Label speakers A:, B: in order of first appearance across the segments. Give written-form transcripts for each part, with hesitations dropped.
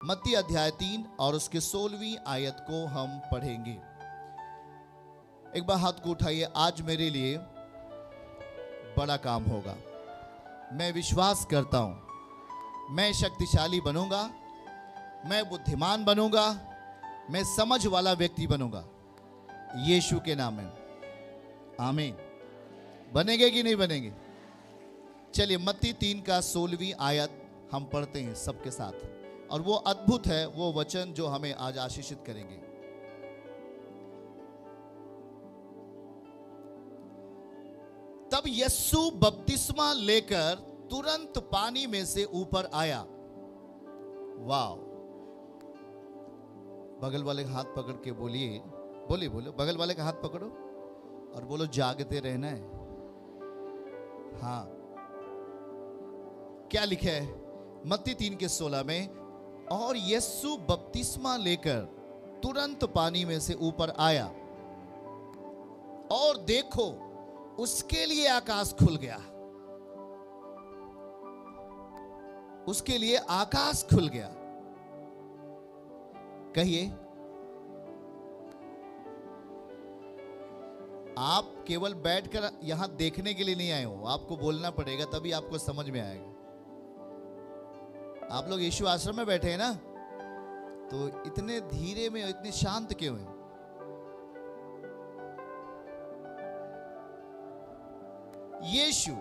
A: मत्ती अध्याय 3 और उसके 16वीं आयत को हम पढ़ेंगे। एक बार हाथ को उठाइए। आज मेरे लिए बड़ा काम होगा। मैं विश्वास करता हूं मैं शक्तिशाली बनूंगा, मैं बुद्धिमान बनूंगा, मैं समझ वाला व्यक्ति बनूंगा यीशु के नाम में। आमीन। बनेंगे कि नहीं बनेंगे? चलिए मत्ती 3 का 16वीं आयत हम पढ़ते हैं सबके साथ, और वो अद्भुत है वो वचन जो हमें आज आशीषित करेंगे। तब यीशु बपतिस्मा लेकर तुरंत पानी में से ऊपर आया। वाह! बगल वाले का हाथ पकड़ के बोलिए, बोलो बगल वाले का हाथ पकड़ो और बोलो जागते रहना है। हाँ, क्या लिखा है मत्ती 3 के 16 में? और यीशु बपतिस्मा लेकर तुरंत पानी में से ऊपर आया, और देखो उसके लिए आकाश खुल गया। उसके लिए आकाश खुल गया। कहिए, आप केवल बैठकर यहां देखने के लिए नहीं आए हो, आपको बोलना पड़ेगा तभी आपको समझ में आएगा। आप लोग यीशु आश्रम में बैठे हैं ना, तो इतने धीरे में इतने शांत क्यों हैं? यीशु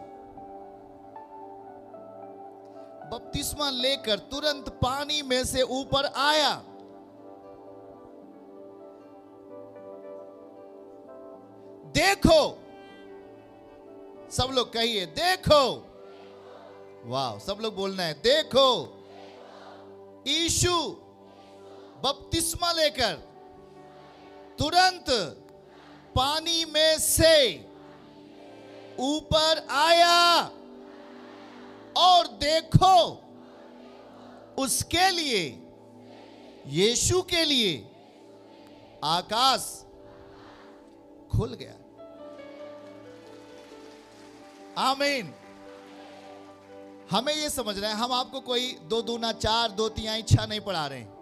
A: बपतिस्मा लेकर तुरंत पानी में से ऊपर आया। देखो, सब लोग कहिए देखो। वाह, सब लोग बोलना है देखो। यीशु बपतिस्मा लेकर तुरंत पानी में से ऊपर आया, और देखो उसके लिए, यीशु के लिए आकाश खुल गया। आमीन। हमें यह समझना है, हम आपको कोई 2 दूना 4 2 तिहाई 6 नहीं पढ़ा रहे हैं।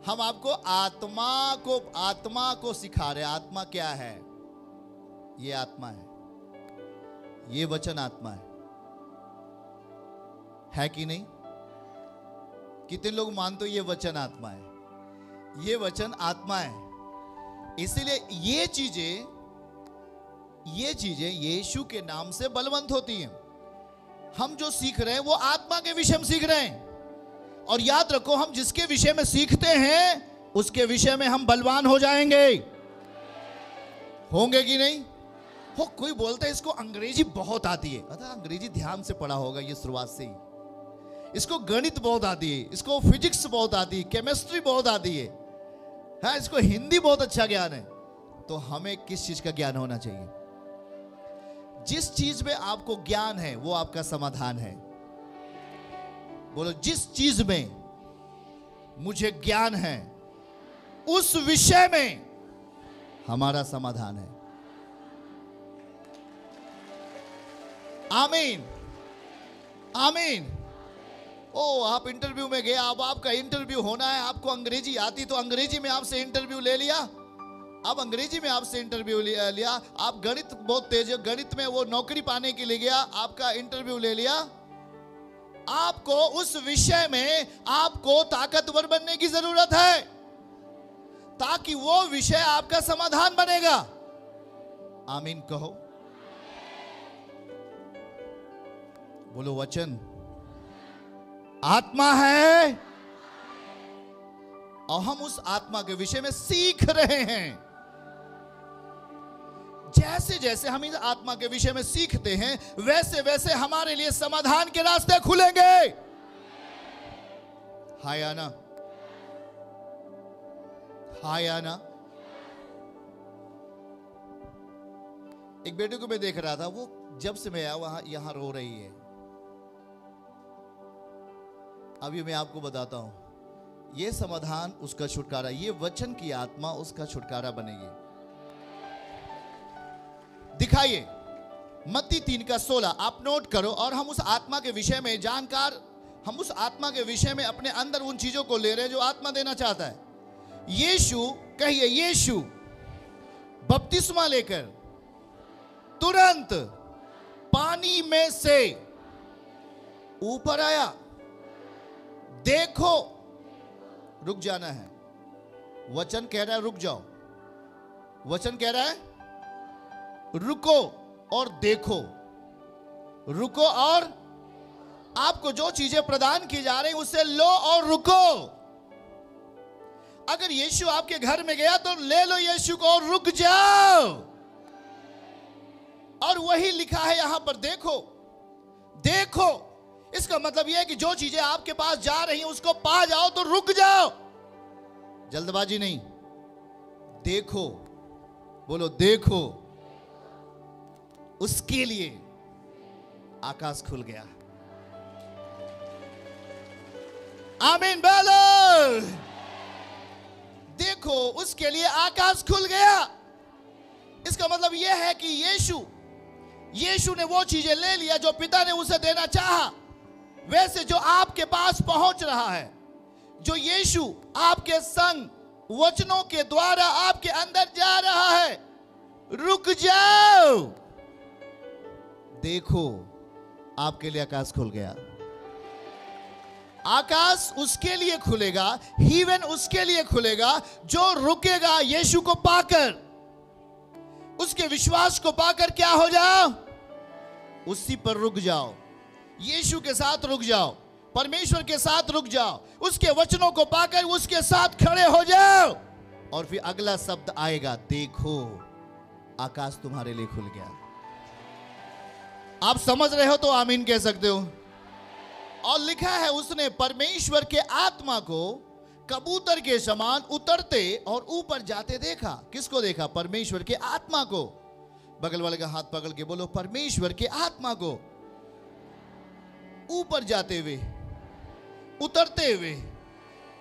A: हम आपको आत्मा को सिखा रहे हैं। आत्मा क्या है? ये आत्मा है, ये वचन आत्मा है कि नहीं? कितने लोग मानते हो ये वचन आत्मा है? ये वचन आत्मा है। इसीलिए ये चीजें यीशु के नाम से बलवंत होती हैं। हम जो सीख रहे हैं वो आत्मा के विषय में सीख रहे हैं, और याद रखो, हम जिसके विषय में सीखते हैं उसके विषय में हम बलवान हो जाएंगे। होंगे कि नहीं? हो, कोई बोलता है इसको अंग्रेजी बहुत आती है। पता, अंग्रेजी ध्यान से पढ़ा होगा ये शुरुआत से ही। इसको गणित बहुत आती है, इसको फिजिक्स बहुत आती है, केमिस्ट्री बहुत आती है, हाँ, इसको हिंदी बहुत अच्छा ज्ञान है। तो हमें किस चीज का ज्ञान होना चाहिए? जिस चीज में आपको ज्ञान है वो आपका समाधान है। बोलो, जिस चीज में मुझे ज्ञान है उस विषय में हमारा समाधान है। आमीन, आमीन। ओ, आप इंटरव्यू में गए, अब आपका इंटरव्यू होना है, आपको अंग्रेजी आती तो अंग्रेजी में आपसे इंटरव्यू ले लिया। अब अंग्रेजी में आपसे इंटरव्यू लिया। आप गणित बहुत तेज है, गणित में वो नौकरी पाने के लिए गया, आपका इंटरव्यू ले लिया। आपको उस विषय में आपको ताकतवर बनने की जरूरत है, ताकि वो विषय आपका समाधान बनेगा। आमीन कहो। बोलो, वचन आत्मा है, और हम उस आत्मा के विषय में सीख रहे हैं। जैसे जैसे हम इस आत्मा के विषय में सीखते हैं, वैसे वैसे हमारे लिए समाधान के रास्ते खुलेंगे। हाय आना, हाय आना। एक बेटे को मैं देख रहा था, वो जब से मैं आया यहां रो रही है। अभी मैं आपको बताता हूं, ये समाधान उसका छुटकारा, ये वचन की आत्मा उसका छुटकारा बनेगी। दिखाइए मत्ती 3 का 16, आप नोट करो, और हम उस आत्मा के विषय में जानकार हम उस आत्मा के विषय में अपने अंदर उन चीजों को ले रहे हैं जो आत्मा देना चाहता है। यीशु, कहिए यीशु बपतिस्मा लेकर तुरंत पानी में से ऊपर आया। देखो, रुक जाना है। वचन कह रहा है रुक जाओ। वचन कह रहा है रुको और देखो। रुको और आपको जो चीजें प्रदान की जा रही उससे लो और रुको। अगर यीशु आपके घर में गया तो ले लो यीशु को और रुक जाओ। और वही लिखा है यहां पर, देखो देखो। इसका मतलब यह है कि जो चीजें आपके पास जा रही हैं उसको पा जाओ तो रुक जाओ, जल्दबाजी नहीं। देखो, बोलो देखो। उसके लिए आकाश खुल गया। आमीन बोलो। देखो, उसके लिए आकाश खुल गया। इसका मतलब यह है कि यीशु ने वो चीजें ले लिया जो पिता ने उसे देना चाहा। वैसे जो आपके पास पहुंच रहा है, जो यीशु आपके संग वचनों के द्वारा आपके अंदर जा रहा है, रुक जाओ। देखो, आपके लिए आकाश खुल गया। आकाश उसके लिए खुलेगा, हेवन उसके लिए खुलेगा जो रुकेगा यीशु को पाकर। उसके विश्वास को पाकर क्या हो जाओ, उसी पर रुक जाओ। यीशु के साथ रुक जाओ, परमेश्वर के साथ रुक जाओ, उसके वचनों को पाकर उसके साथ खड़े हो जाओ। और फिर अगला शब्द आएगा, देखो आकाश तुम्हारे लिए खुल गया। आप समझ रहे हो तो आमीन कह सकते हो। और लिखा है उसने परमेश्वर के आत्मा को कबूतर के समान उतरते और ऊपर जाते देखा। किसको देखा? परमेश्वर के आत्मा को। बगल वाले का हाथ पकड़ के बोलो, परमेश्वर के आत्मा को ऊपर जाते हुए, उतरते हुए,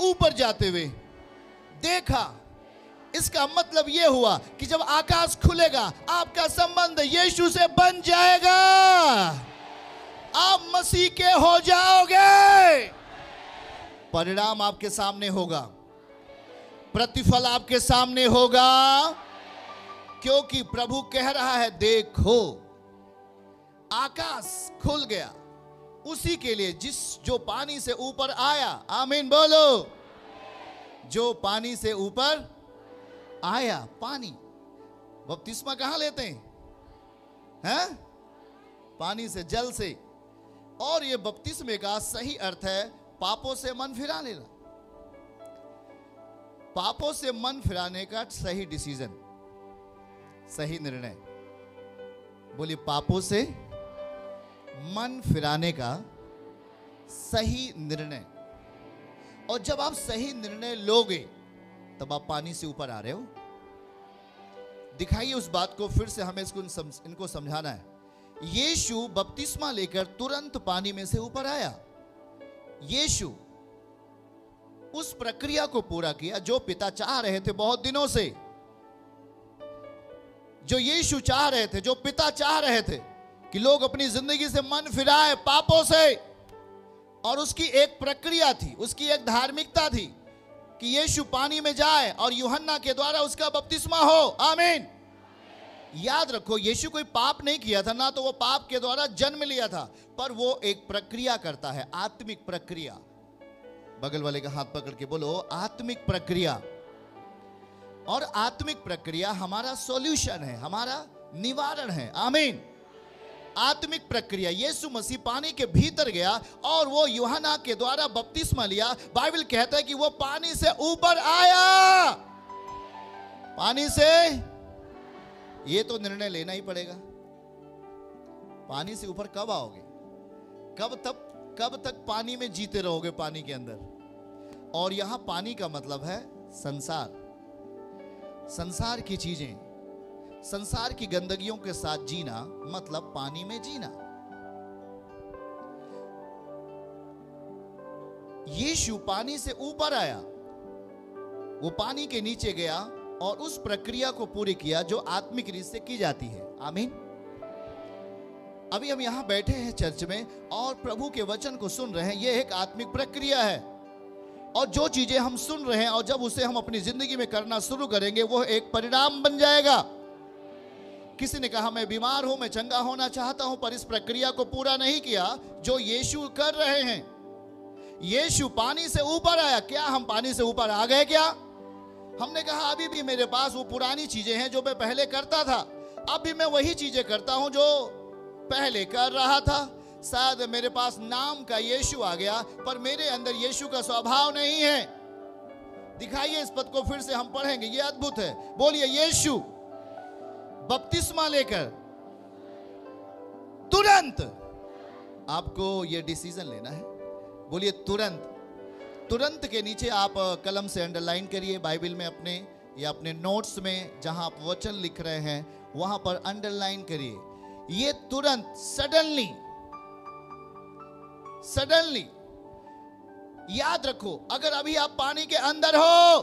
A: ऊपर जाते हुए देखा। इसका मतलब यह हुआ कि जब आकाश खुलेगा आपका संबंध यीशु से बन जाएगा। आप मसीह के हो जाओगे। परिणाम आपके सामने होगा, प्रतिफल आपके सामने होगा, क्योंकि प्रभु कह रहा है देखो आकाश खुल गया उसी के लिए जो पानी से ऊपर आया। आमीन बोलो। जो पानी से ऊपर आया। पानी, बपतिस्मा कहां लेते हैं? पानी से, जल से। और ये बपतिस्मे का सही अर्थ है पापों से मन फिरा लेना। पापों से मन फिराने का सही डिसीजन, सही निर्णय। बोलिए, पापों से मन फिराने का सही निर्णय। और जब आप सही निर्णय लोगे तब आप पानी से ऊपर आ रहे हो। दिखाइए उस बात को फिर से, हमें इनको समझाना है। यीशु बपतिस्मा लेकर तुरंत पानी में से ऊपर आया। यीशु उस प्रक्रिया को पूरा किया जो पिता चाह रहे थे बहुत दिनों से। जो यीशु चाह रहे थे, जो पिता चाह रहे थे कि लोग अपनी जिंदगी से मन फिराए पापों से। और उसकी एक प्रक्रिया थी, उसकी एक धार्मिकता थी कि यीशु पानी में जाए और यूहन्ना के द्वारा उसका बपतिस्मा हो। आमीन। याद रखो, यीशु कोई पाप नहीं किया था, ना तो वो पाप के द्वारा जन्म लिया था, पर वो एक प्रक्रिया करता है, आत्मिक प्रक्रिया। बगल वाले का हाथ पकड़ के बोलो, आत्मिक प्रक्रिया। और आत्मिक प्रक्रिया हमारा सॉल्यूशन है, हमारा निवारण है। आमीन। आत्मिक प्रक्रिया, यीशु मसीह पानी के भीतर गया और वो यूहन्ना के द्वारा बपतिस्मा लिया। बाइबल कहता है कि वो पानी से ऊपर आया। पानी से, ये तो निर्णय लेना ही पड़ेगा। पानी से ऊपर कब आओगे? कब तक पानी में जीते रहोगे पानी के अंदर? और यहां पानी का मतलब है संसार, संसार की चीजें, संसार की गंदगियों के साथ जीना मतलब पानी में जीना। यीशु पानी से ऊपर आया, वो पानी के नीचे गया और उस प्रक्रिया को पूरी किया जो आत्मिक रीत से की जाती है। आमीन। अभी हम यहाँ बैठे हैं चर्च में और प्रभु के वचन को सुन रहे हैं, ये एक आत्मिक प्रक्रिया है। और जो चीजें हम सुन रहे हैं और जब उसे हम अपनी जिंदगी में करना शुरू करेंगे वो एक परिणाम बन जाएगा। किसी ने कहा मैं बीमार हूं, मैं चंगा होना चाहता हूं, पर इस प्रक्रिया को पूरा नहीं किया जो यीशु कर रहे हैं। यीशु पानी से ऊपर आया, क्या हम पानी से ऊपर आ गए क्या? हमने कहा अभी भी मेरे पास वो पुरानी चीजें हैं जो मैं पहले करता था, अब भी मैं वही चीजें करता हूं जो पहले कर रहा था। शायद मेरे पास नाम का यीशु आ गया पर मेरे अंदर यीशु का स्वभाव नहीं है। दिखाइए इस पद को फिर से हम पढ़ेंगे, ये अद्भुत है। बोलिए, यीशु बपतिस्मा लेकर तुरंत, आपको ये डिसीजन लेना है। बोलिए तुरंत। तुरंत के नीचे आप कलम से अंडरलाइन करिए, बाइबल में अपने या अपने नोट्स में जहां आप वचन लिख रहे हैं वहां पर अंडरलाइन करिए। ये तुरंत, सडनली, सडनली। याद रखो, अगर अभी आप पानी के अंदर हो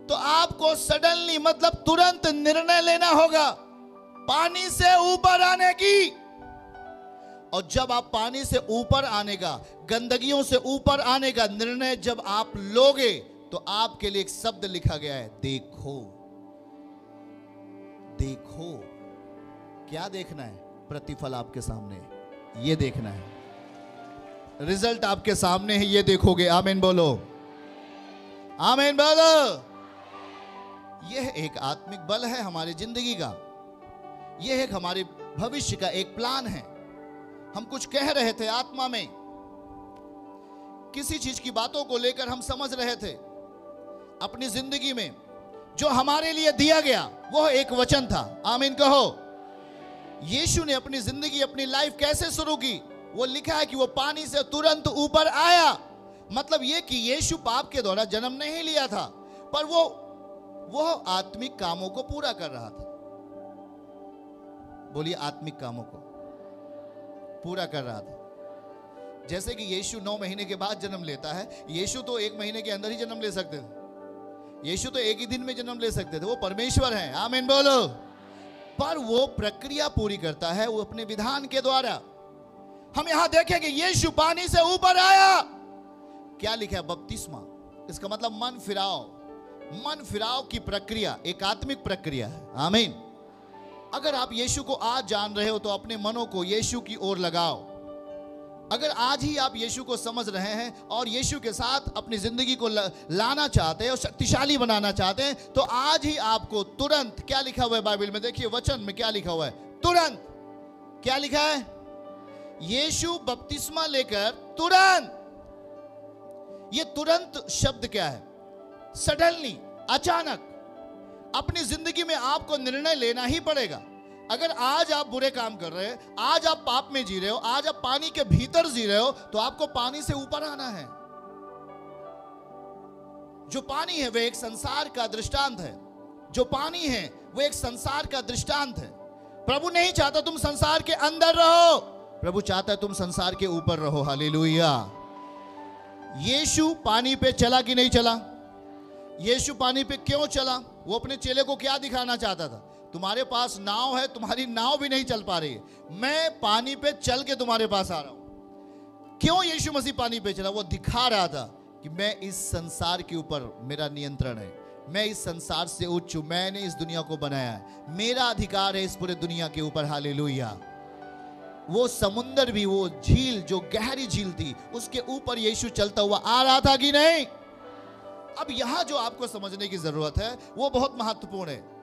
A: तो आपको सडनली मतलब तुरंत निर्णय लेना होगा पानी से ऊपर आने की। और जब आप पानी से ऊपर आने का, गंदगियों से ऊपर आने का निर्णय जब आप लोगे तो आपके लिए एक शब्द लिखा गया है, देखो। देखो, क्या देखना है? प्रतिफल आपके सामने है, ये देखना है। रिजल्ट आपके सामने है, ये देखोगे। आमीन बोलो, आमीन बोलो। यह एक आत्मिक बल है हमारी जिंदगी का, यह एक हमारे भविष्य का एक प्लान है। हम कुछ कह रहे थे आत्मा में, किसी चीज की बातों को लेकर हम समझ रहे थे अपनी जिंदगी में। जो हमारे लिए दिया गया वो एक वचन था। आमीन कहो। यीशु ने अपनी जिंदगी, अपनी लाइफ कैसे शुरू की? वो लिखा है कि वो पानी से तुरंत ऊपर आया। मतलब ये कि यीशु पाप के द्वारा जन्म नहीं लिया था, पर वो आत्मिक कामों को पूरा कर रहा था। बोलिए, आत्मिक कामों को पूरा कर रहा था। जैसे कि यीशु 9 महीने के बाद जन्म लेता है, यीशु तो 1 महीने के अंदर ही जन्म ले सकते थे। यीशु तो एक ही दिन में जन्म ले सकते थे, वो परमेश्वर हैं। आमीन बोलो। पर वो प्रक्रिया पूरी करता है वो अपने विधान के द्वारा। हम यहां देखेंगे यीशु पानी से ऊपर आया। क्या लिखा है? बपतिस्मा। इसका मतलब मन फिराव। मन फिराव की प्रक्रिया एक आत्मिक प्रक्रिया है। आमीन। अगर आप यीशु को आज जान रहे हो तो अपने मनों को यीशु की ओर लगाओ। अगर आज ही आप यीशु को समझ रहे हैं और यीशु के साथ अपनी जिंदगी को लाना चाहते हैं और शक्तिशाली बनाना चाहते हैं तो आज ही आपको तुरंत, क्या लिखा हुआ है बाइबल में? देखिए वचन में क्या लिखा हुआ है, तुरंत। क्या लिखा है? यीशु बपतिस्मा लेकर तुरंत। ये तुरंत शब्द क्या है? सडनली, अचानक। अपनी जिंदगी में आपको निर्णय लेना ही पड़ेगा। अगर आज आप बुरे काम कर रहे हैं, आज आप पाप में जी रहे हो, आज आप पानी के भीतर जी रहे हो, तो आपको पानी से ऊपर आना है। जो पानी है वह एक संसार का दृष्टांत है। जो पानी है वो एक संसार का दृष्टांत है। प्रभु नहीं चाहता तुम संसार के अंदर रहो, प्रभु चाहता है तुम संसार के ऊपर रहो। हालेलुया। यीशु पानी पे चला कि नहीं चला? यीशु पानी पे क्यों चला? वो अपने चेले को क्या दिखाना चाहता था? तुम्हारे पास नाव है, तुम्हारी नाव भी नहीं चल पा रही है, मैं पानी पे चल के तुम्हारे पास आ रहा हूं। क्यों यीशु मसीह पानी पे चला? वो दिखा रहा था कि मैं इस संसार के ऊपर मेरा नियंत्रण है, मैं इस संसार से उच्च हूं, मैंने इस दुनिया को बनाया है, मेरा अधिकार है इस पूरे दुनिया के ऊपर। हालेलुया। वो समुंदर भी, वो झील जो गहरी झील थी, उसके ऊपर यीशु चलता हुआ आ रहा था कि नहीं? अब यहां जो आपको समझने की जरूरत है वो बहुत महत्वपूर्ण है।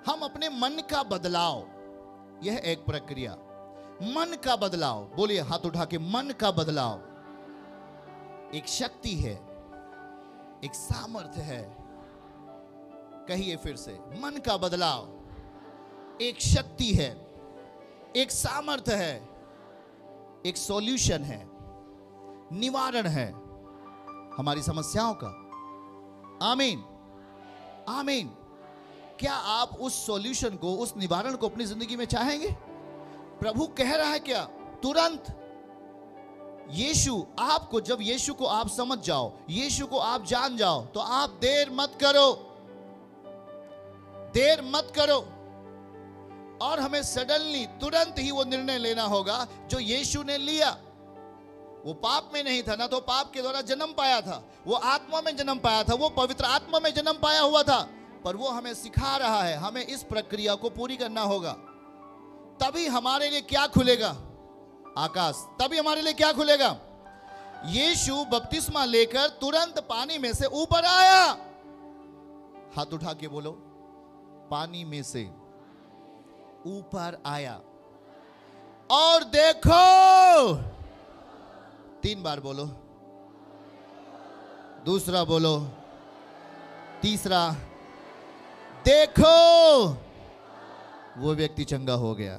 A: हम अपने मन का बदलाव, यह एक प्रक्रिया, मन का बदलाव। बोलिए हाथ उठा के, मन का बदलाव एक शक्ति है, एक सामर्थ्य है। कहिए फिर से, मन का बदलाव एक शक्ति है, एक सामर्थ्य है, एक सॉल्यूशन है, निवारण है हमारी समस्याओं का। आमीन, आमीन। क्या आप उस सॉल्यूशन को, उस निवारण को अपनी जिंदगी में चाहेंगे? प्रभु कह रहा है क्या? तुरंत। यीशु आपको, जब यीशु को आप समझ जाओ, यीशु को आप जान जाओ, तो आप देर मत करो, देर मत करो। और हमें सडनली तुरंत ही वो निर्णय लेना होगा जो यीशु ने लिया। वो पाप में नहीं था, ना तो पाप के द्वारा जन्म पाया था, वो आत्मा में जन्म पाया था, वो पवित्र आत्मा में जन्म पाया हुआ था। पर वो हमें सिखा रहा है, हमें इस प्रक्रिया को पूरी करना होगा। तभी हमारे लिए क्या खुलेगा? आकाश। तभी हमारे लिए क्या खुलेगा? यीशु बपतिस्मा लेकर तुरंत पानी में से ऊपर आया। हाथ उठा के बोलो, पानी में से ऊपर आया। और देखो, 3 बार बोलो, दूसरा बोलो, तीसरा, देखो वो व्यक्ति चंगा हो गया।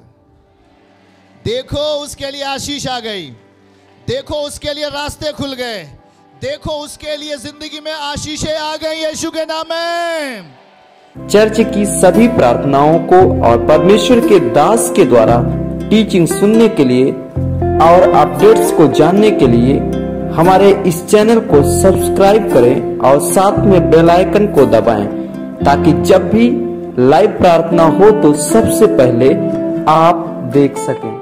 A: देखो उसके लिए आशीष आ गई। देखो उसके लिए रास्ते खुल गए। देखो उसके लिए जिंदगी में आशीषें आ गई यीशु के नाम में।
B: चर्च की सभी प्रार्थनाओं को और परमेश्वर के दास के द्वारा टीचिंग सुनने के लिए और अपडेट्स को जानने के लिए हमारे इस चैनल को सब्सक्राइब करें और साथ में बेल आइकन को दबाएं, ताकि जब भी लाइव प्रार्थना हो तो सबसे पहले आप देख सकें।